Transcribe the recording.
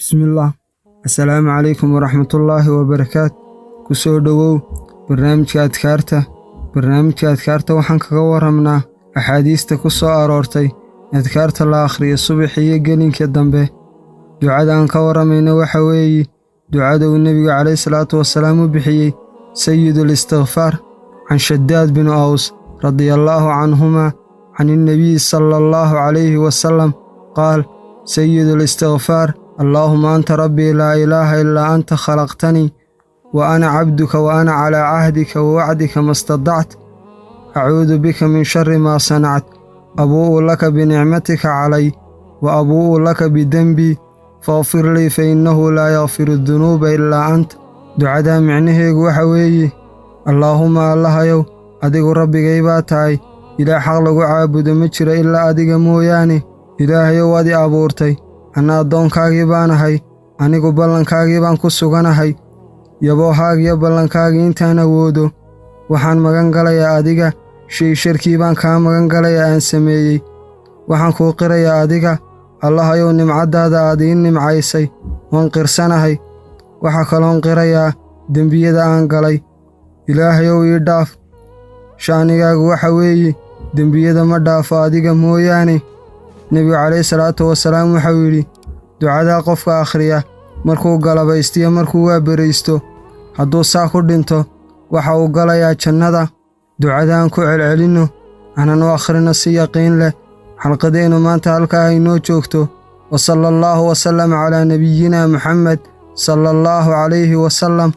Bismillah. Assalaamu calaykum waraxmatullaahi wabarakaatu. Ku soo dhowow barnaamijka adkaarta. Barnaamijka adkaarta waxaan kaga waramnaa axaadiista ku soo aroortay adkaarta la akhriyo subax iyo gelinka dambe. Ducada aan ka waramayna waxa weeye ducada uu Nabiga calayhi salaatu wasalaam u bixiyey Sayyidul Istighfaar can Shaddaad bin Aws radiyallahu canhuma can النبي صلى الله عليه وسلم قال سيد الاستغفار اللهم أنت ربي لا إله إلا أنت خلقتني وأنا عبدك وأنا على عهدك ووعدك ما استطعت أعوذ بك من شر ما صنعت أبوء لك بنعمتك علي وأبوء لك بذنبي فاغفر لي فإنه لا يغفر الذنوب إلا أنت. دعاء معنيه وحوي اللهم الله يو أدق ربي baa tahay ilaa xaq lagu caabudo ma jiro ilaa adiga mooyaane. Ilaahayow waad i abuurtay, anna addoonkaagii baan ahay, anigu ballankaagii baan ku suganahay. Yaboohaagiyo ballankaagii intaan awoodo waxaan magan galayaa adiga, shay sharkii baan kaa magan galayaa aan sameeyey. Waxaan kuu qirayaa adiga allahayow nimcadaada aad ii nimcaysay waan qirsanahay. Waxaa kaloon qirayaa dembiyada aan galay. Ilaahayow ii dhaaf. Shaanigaagu waxa weeye dembiyada ma dhaafo adiga mooyaane. Nabiga calayhi salaatu wasalaam wuxuu yidhi ducada qofka akhriya markuu galabaystiyo markuu waabaraysto hadduu saa ku dhinto waxa uu galayaa jannada. Ducadaan ku celcelinno aanan u akhrino si yaqiin leh. xalqadeennu maanta halkaa inoo joogto. wa sallallahu wasallam calaa nabiyina Muhammad sallallahu calayhi wasallam.